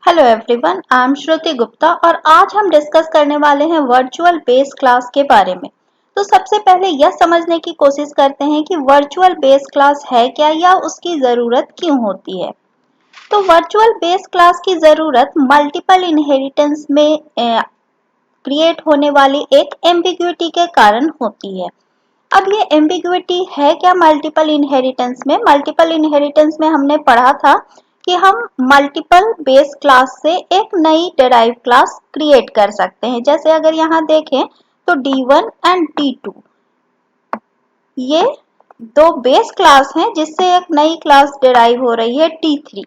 Hello everyone, I am श्रुति गुप्ता और आज हम डिस्कस करने वाले हैं वर्चुअल बेस क्लास के बारे में। तो सबसे पहले यह समझने की कोशिश करते हैं कि वर्चुअल बेस क्लास है क्या या उसकी ज़रूरत क्यों होती है। तो वर्चुअल बेस क्लास की ज़रूरत मल्टीपल इनहेरिटेंस में क्रिएट होने वाली एक एम्बिग्युइटी के कारण होती है। अब ये एम्बिग्युइटी है क्या मल्टीपल इनहेरिटेंस में? मल्टीपल इनहेरिटेंस में हमने पढ़ा था कि हम मल्टीपल बेस क्लास से एक नई डेराइव क्लास क्रिएट कर सकते हैं। जैसे अगर यहाँ देखें तो D1 एंड D2 ये दो बेस क्लास हैं जिससे एक नई क्लास डेराइव हो रही है D3।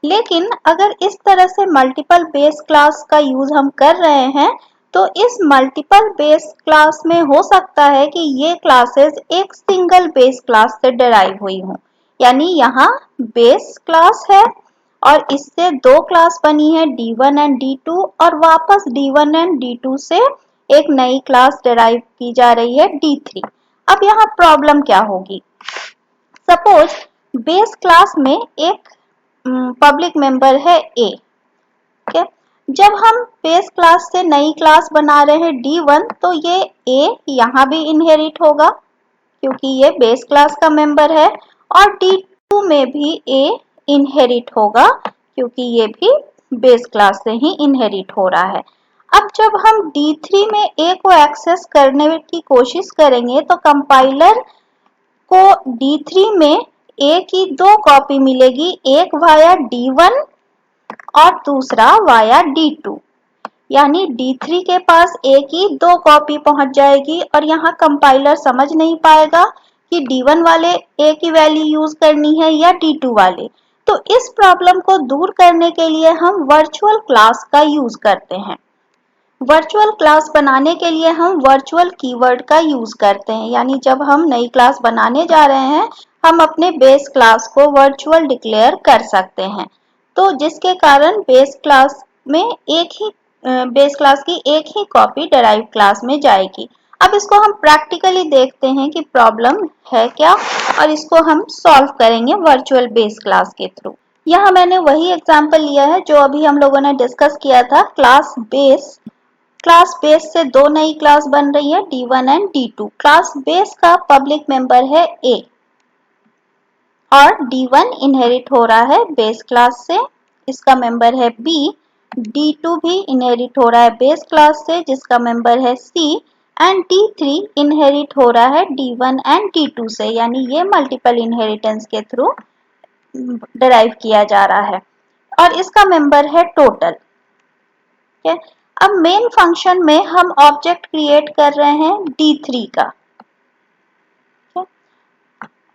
लेकिन अगर इस तरह से मल्टीपल बेस क्लास का यूज हम कर रहे हैं तो इस मल्टीपल बेस क्लास में हो सकता है कि ये क्लासेस एक सिंगल बेस क्लास से डेराइव हुई हों। यानी यहाँ बेस क्लास है और इससे दो क्लास बनी है D1 एंड D2 और वापस D1 एंड D2 से एक नई क्लास डेराइव की जा रही है D3। अब यहाँ प्रॉब्लम क्या होगी? सपोज बेस क्लास में एक पब्लिक मेंबर है A। ठीक है, जब हम बेस क्लास से नई क्लास बना रहे हैं D1 तो ये A यहाँ भी इनहेरिट होगा क्योंकि ये बेस क्लास का मेंबर है और D2 में भी A इनहेरिट होगा क्योंकि ये भी बेस क्लास से ही इनहेरिट हो रहा है। अब जब हम D3 में A को एक्सेस करने की कोशिश करेंगे तो कंपाइलर को D3 में A की दो कॉपी मिलेगी, एक वाया D1 और दूसरा वाया D2। यानी D3 के पास A की दो कॉपी पहुंच जाएगी और यहाँ कंपाइलर समझ नहीं पाएगा कि D1 वाले A की वैल्यू यूज करनी है या D2 वाले। तो इस प्रॉब्लम को दूर करने के लिए हम वर्चुअल क्लास का यूज करते हैं। वर्चुअल क्लास बनाने के लिए हम वर्चुअल कीवर्ड का यूज करते हैं। यानी जब हम नई क्लास बनाने जा रहे हैं हम अपने बेस क्लास को वर्चुअल डिक्लेयर कर सकते हैं। तो जिसके कारण बेस क्लास की एक ही कॉपी डेराइव क्लास में जाएगी। अब इसको हम प्रैक्टिकली देखते हैं कि प्रॉब्लम है क्या और इसको हम सॉल्व करेंगे वर्चुअल बेस क्लास के थ्रू। यहाँ मैंने वही एग्जाम्पल लिया है जो अभी हम लोगों ने डिस्कस किया था। क्लास बेस से दो नई क्लास बन रही है D1 and D2। Class base का पब्लिक मेंबर है A और D1 इनहेरिट हो रहा है बेस क्लास से, इसका मेंबर है B। D2 भी इनहेरिट हो रहा है बेस क्लास से जिसका मेंबर है C एंड D3 इनहेरिट हो रहा है D1 एंड D2 से। यानी ये मल्टीपल इनहेरिटेंस के थ्रू डिराइव किया जा रहा है और इसका मेंबर है टोटल। ठीक है, अब मेन फंक्शन में हम ऑब्जेक्ट क्रिएट कर रहे हैं D3 का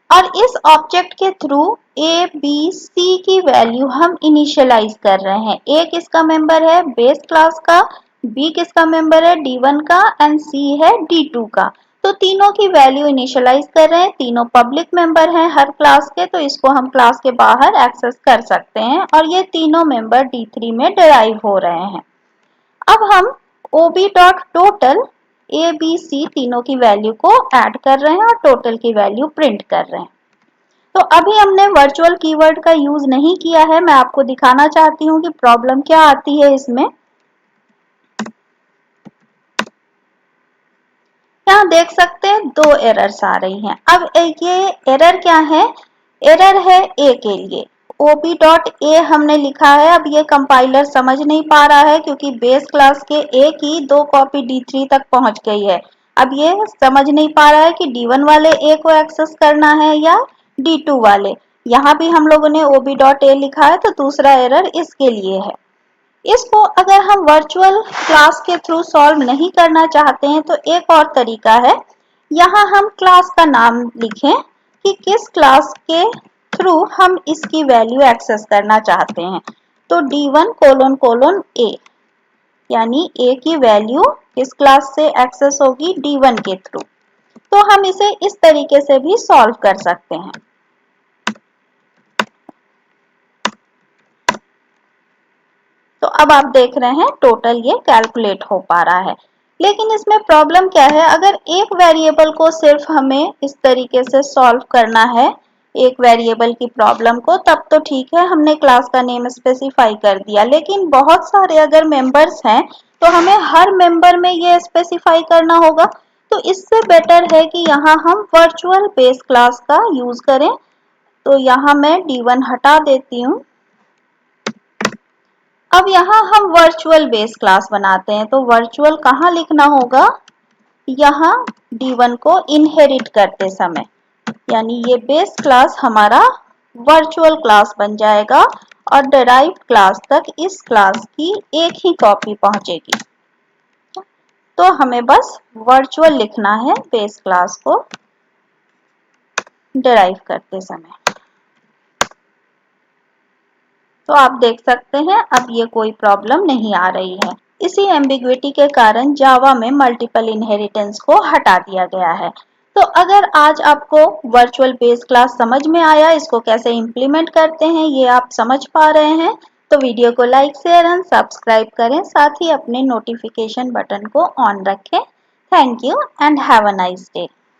और इस ऑब्जेक्ट के थ्रू A, B, C की वैल्यू हम इनिशियलाइज कर रहे हैं। A किसका मेंबर है बेस क्लास का, B किसका मेंबर है D1 का एंड C है D2 का। तो तीनों की वैल्यू इनिशियलाइज कर रहे हैं। तीनों पब्लिक मेंबर हैं हर क्लास के, तो इसको हम क्लास के बाहर एक्सेस कर सकते हैं और ये तीनों मेंबर D3 में डिराइव हो रहे हैं। अब हम ob.total A, B, C तीनों की वैल्यू को ऐड कर रहे हैं और टोटल की वैल्यू प्रिंट कर रहे हैं। तो अभी हमने वर्चुअल कीवर्ड का यूज नहीं किया है। मैं आपको दिखाना चाहती हूँ कि प्रॉब्लम क्या आती है इसमें। यहाँ देख सकते हैं दो एरर्स आ रही हैं। अब ये एरर क्या है? एरर है A के लिए ob.a हमने लिखा है। अब ये कंपाइलर समझ नहीं पा रहा है क्योंकि बेस क्लास के A की दो कॉपी D3 तक पहुंच गई है। अब ये समझ नहीं पा रहा है कि D1 वाले A को एक्सेस करना है या D2 वाले। यहाँ भी हम लोगों ने ob.a लिखा है तो दूसरा एरर इसके लिए है। इसको अगर हम वर्चुअल क्लास के थ्रू सॉल्व नहीं करना चाहते हैं तो एक और तरीका है। यहाँ हम क्लास का नाम लिखें कि किस क्लास के थ्रू हम इसकी वैल्यू एक्सेस करना चाहते हैं। तो D1::A यानी A की वैल्यू किस क्लास से एक्सेस होगी D1 के थ्रू। तो हम इसे इस तरीके से भी सॉल्व कर सकते हैं। तो अब आप देख रहे हैं टोटल ये कैलकुलेट हो पा रहा है। लेकिन इसमें प्रॉब्लम क्या है? अगर एक वेरिएबल को सिर्फ हमें इस तरीके से सॉल्व करना है एक वेरिएबल की प्रॉब्लम को, तब तो ठीक है, हमने क्लास का नेम स्पेसिफाई कर दिया। लेकिन बहुत सारे अगर मेंबर्स हैं तो हमें हर मेंबर में ये स्पेसिफाई करना होगा। तो इससे बेटर है कि यहाँ हम वर्चुअल बेस क्लास का यूज करें। तो यहाँ मैं D1 हटा देती हूँ। अब यहाँ हम वर्चुअल बेस क्लास बनाते हैं। तो वर्चुअल कहाँ लिखना होगा? यहाँ D1 को इनहेरिट करते समय, यानी ये बेस क्लास हमारा वर्चुअल क्लास बन जाएगा और डिराइव्ड क्लास तक इस क्लास की एक ही कॉपी पहुंचेगी। तो हमें बस वर्चुअल लिखना है बेस क्लास को डिराइव करते समय। तो आप देख सकते हैं अब ये कोई प्रॉब्लम नहीं आ रही है। इसी एम्बिग्विटी के कारण जावा में मल्टीपल इनहेरिटेंस को हटा दिया गया है। तो अगर आज आपको वर्चुअल बेस क्लास समझ में आया, इसको कैसे इम्प्लीमेंट करते हैं ये आप समझ पा रहे हैं, तो वीडियो को लाइक शेयर एंड सब्सक्राइब करें, साथ ही अपने नोटिफिकेशन बटन को ऑन रखें। Thank you and have a nice day.